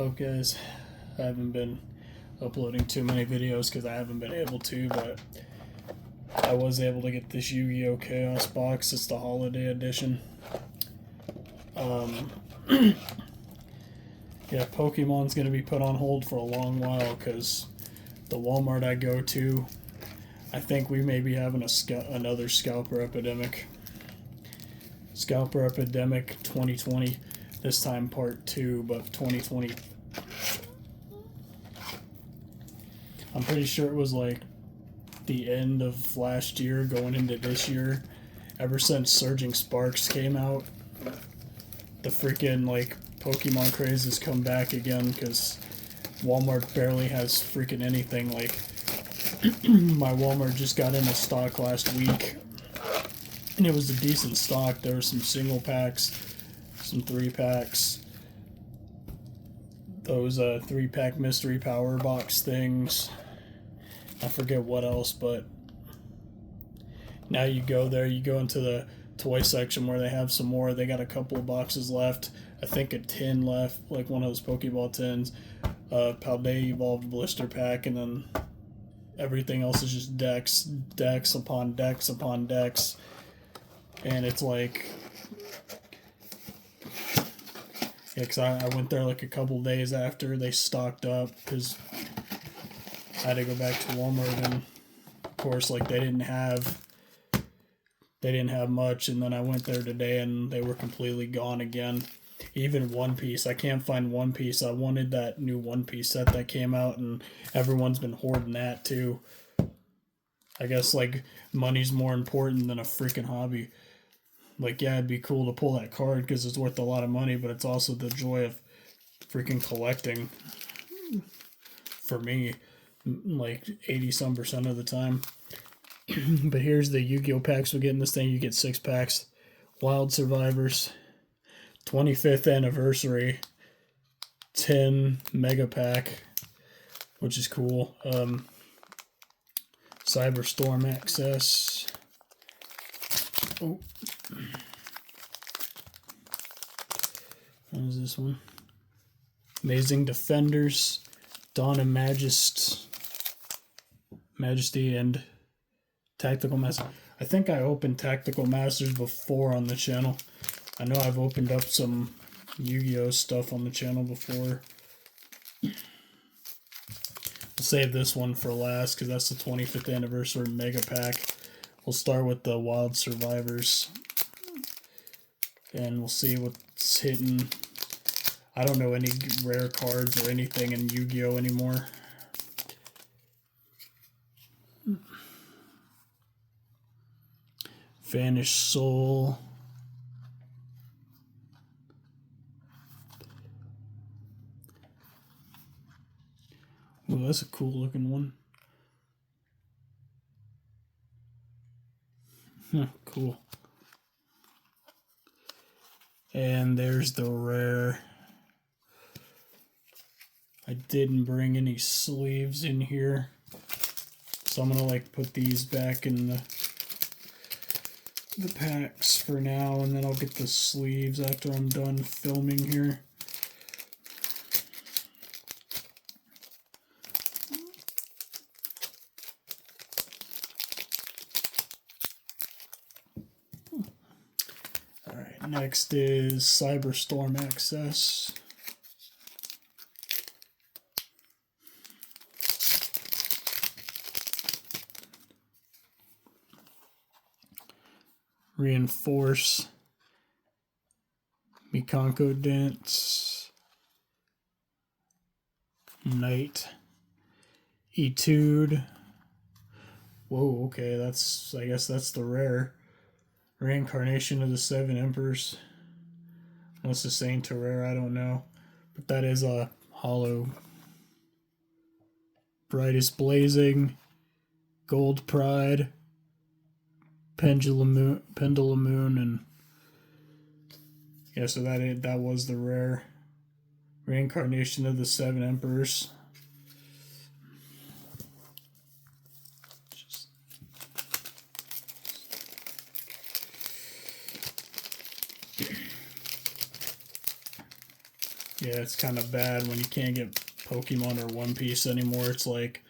Well, guys, I haven't been uploading too many videos because I haven't been able to, but I was able to get this Yu-Gi-Oh! Chaos box. It's the holiday edition. Yeah, Pokemon's going to be put on hold for a long while because the Walmart I go to, I think we may be having another scalper epidemic. Scalper epidemic 2020, this time part 2, but 2020. I'm pretty sure it was like the end of last year going into this year. Ever since Surging Sparks came out, the freaking like Pokemon craze has come back again because Walmart barely has freaking anything. Like my Walmart just got into stock last week, and it was a decent stock. There were some single packs, some 3-packs, those 3-pack mystery power box things. I forget what else, but now you go there, you go into the toy section where they have some more. They got a couple of boxes left. I think a tin left, like one of those Pokeball tins. Paldea Evolved Blister Pack, and then everything else is just decks upon decks upon decks. And it's like, yeah, because I went there like a couple days after they stocked up because I had to go back to Walmart, and of course, like they didn't have much. And then I went there today, and they were completely gone again. Even One Piece, I can't find One Piece. I wanted that new One Piece set that came out, and everyone's been hoarding that too. I guess like money's more important than a freaking hobby. Like, yeah, it'd be cool to pull that card because it's worth a lot of money, but it's also the joy of freaking collecting for me, like 80% of the time. But here's the Yu-Gi-Oh! Packs we get in this thing. You get 6 packs. Wild Survivors, 25th anniversary, 10 mega pack, which is cool. Cyberstorm access. Oh. What is this one? Amazing Defenders, Dawn of Majesty, and Tactical Master. I think I opened Tactical Masters before on the channel. I know I've opened up some Yu-Gi-Oh! Stuff on the channel before. I'll save this one for last because that's the 25th anniversary mega pack. We'll start with the Wild Survivors, and we'll see what's hitting. I don't know any rare cards or anything in Yu-Gi-Oh! Anymore. Vanished Soul. Oh, that's a cool looking one. Cool. And there's the rare. I didn't bring any sleeves in here, so I'm gonna like put these back in the packs for now, and then I'll get the sleeves after I'm done filming here. Alright, next is Cyberstorm access. Reinforce, Mikanko Dance, Knight, Etude. Whoa, okay, I guess that's the rare. Reincarnation of the 7 Emperors. Unless it's Saint or rare, I don't know. But that is a hollow. Brightest Blazing, Gold Pride, Pendulum Moon, and yeah, so that was the rare. Reincarnation of the 7 Emperors. Yeah, it's kind of bad when you can't get Pokemon or One Piece anymore. It's like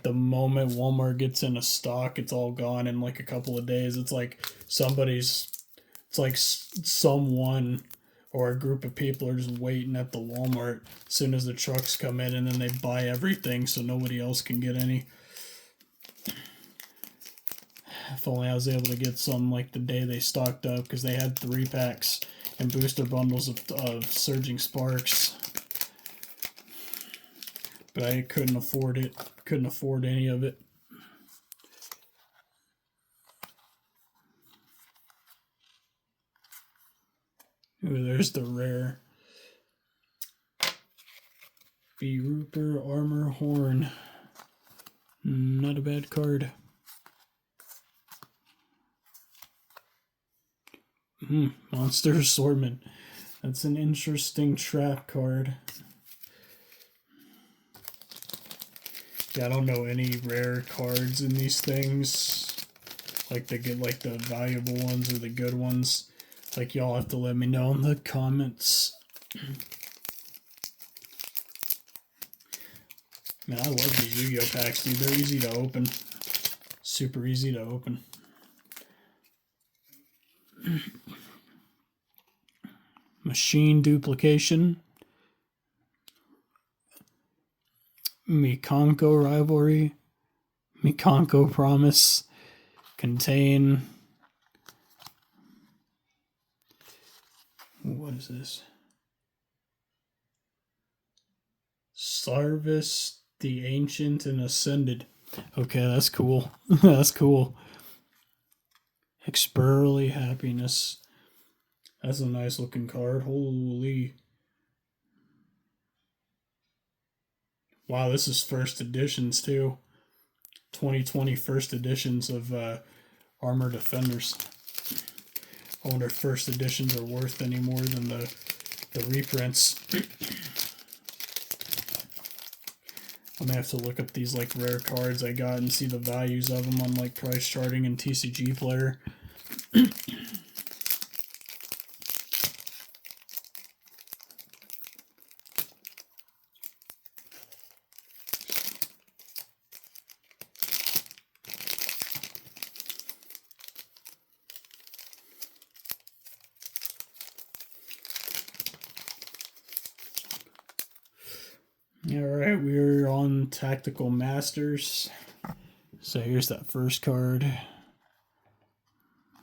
the moment Walmart gets into stock, it's all gone in like a couple of days. It's like it's like someone or a group of people are just waiting at the Walmart as soon as the trucks come in, and then they buy everything so nobody else can get any. If only I was able to get some like the day they stocked up, because they had 3 packs and booster bundles of Surging Sparks. But I couldn't afford it. Couldn't afford any of it. Ooh, there's the rare B. Rooper Armor Horn. Not a bad card. Monster Assortment. That's an interesting trap card. Yeah, I don't know any rare cards in these things. Like the good, like the valuable ones or the good ones. Like, y'all have to let me know in the comments. Man, I love these Yu-Gi-Oh packs, dude. They're easy to open. Super easy to open. Machine Duplication. Mikanko Rivalry. Mikanko Promise. Contain. What is this? Sarvis the Ancient and Ascended. Okay, that's cool. That's cool. Experly Happiness. That's a nice looking card. Holy. Wow, this is first editions too. 2020 first editions of Armor Defenders. I wonder if first editions are worth any more than the reprints. I'm gonna have to look up these like rare cards I got and see the values of them on like price charting and TCG Player. Alright, we're on Tactical Masters. So here's that first card.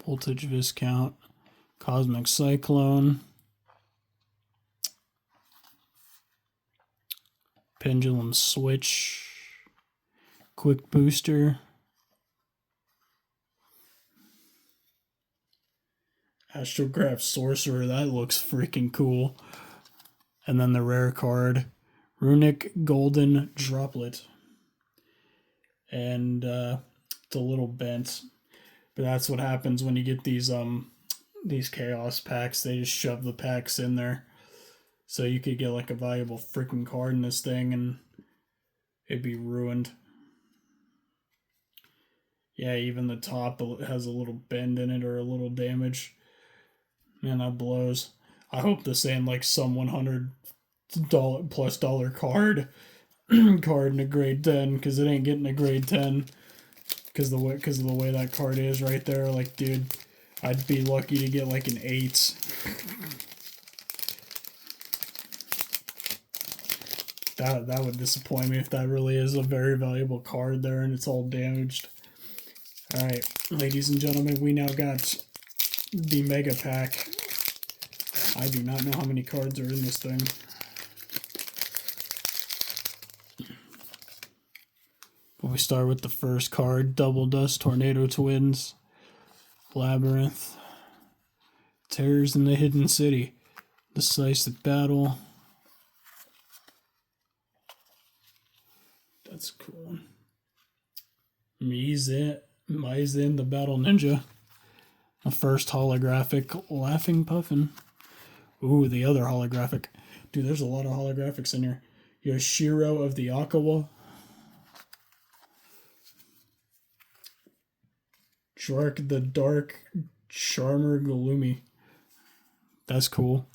Voltage Viscount. Cosmic Cyclone. Pendulum Switch. Quick Booster. Astrograph Sorcerer, that looks freaking cool. And then the rare card. Runic Golden Droplet. And it's a little bent. But that's what happens when you get these chaos packs. They just shove the packs in there. So you could get like a valuable freaking card in this thing and it'd be ruined. Yeah, even the top has a little bend in it or a little damage. Man, that blows. I hope this ain't like some $100 plus card in a grade 10, because it ain't getting a grade 10 because of the way that card is right there. Like, dude, I'd be lucky to get like an 8. That would disappoint me if that really is a very valuable card there and it's all damaged. Alright, ladies and gentlemen, we now got the Mega Pack. I do not know how many cards are in this thing. But we start with the first card, Double Dust Tornado Twins, Labyrinth, Terrors in the Hidden City, Decisive Battle. That's a cool one. Maizen the Battle Ninja. The first holographic, Laughing Puffin. Ooh, the other holographic. Dude, there's a lot of holographics in here. Yoshiro of the Akawa. Shark the Dark Charmer Galumi. That's cool.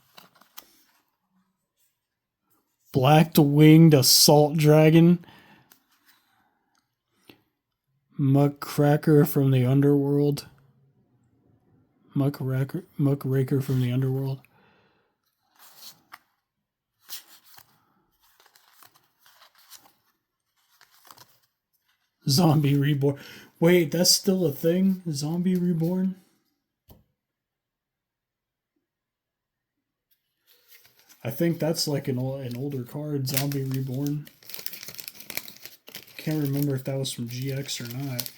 Black-winged assault dragon. Muckraker from the underworld. Muckraker from the underworld. Zombie Reborn. Wait, that's still a thing? Zombie Reborn? I think that's like an older card, Zombie Reborn. Can't remember if that was from GX or not.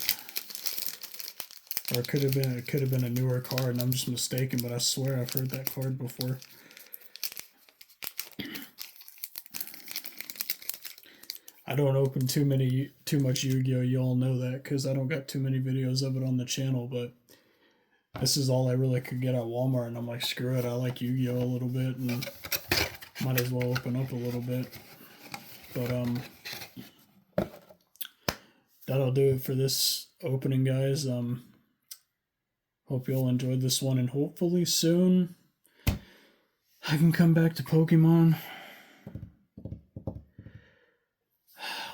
Or it could have been a newer card and I'm just mistaken, but I swear I've heard that card before. I don't open too much Yu-Gi-Oh! You all know that because I don't got too many videos of it on the channel, but this is all I really could get at Walmart, and I'm like, screw it, I like Yu-Gi-Oh! A little bit, and might as well open up a little bit. But that'll do it for this opening, guys. Hope you all enjoyed this one, and hopefully soon I can come back to Pokemon.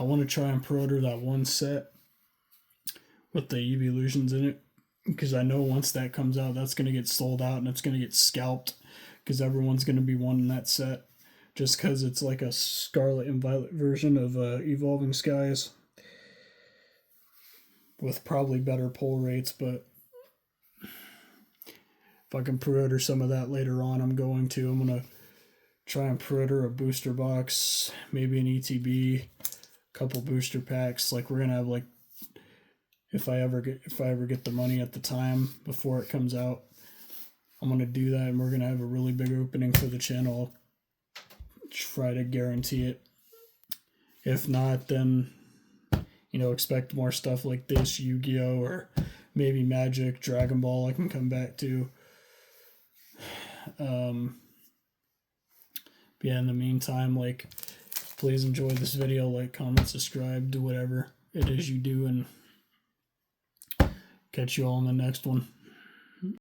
I want to try and pre-order that one set with the Evolutions in it, because I know once that comes out, that's going to get sold out and it's going to get scalped, because everyone's going to be wanting that set, just because it's like a Scarlet and Violet version of Evolving Skies with probably better pull rates. But if I can pre-order some of that later on, I'm going to try and pre-order a booster box, maybe an ETB, couple booster packs. Like, we're gonna have, like, if I ever get the money at the time before it comes out, I'm gonna do that, and we're gonna have a really big opening for the channel. Try to guarantee it. If not, then expect more stuff like this, Yu-Gi-Oh! Or maybe Magic, Dragon Ball I can come back to. Yeah, in the meantime, like, please enjoy this video, like, comment, subscribe, do whatever it is you do, and catch you all in the next one.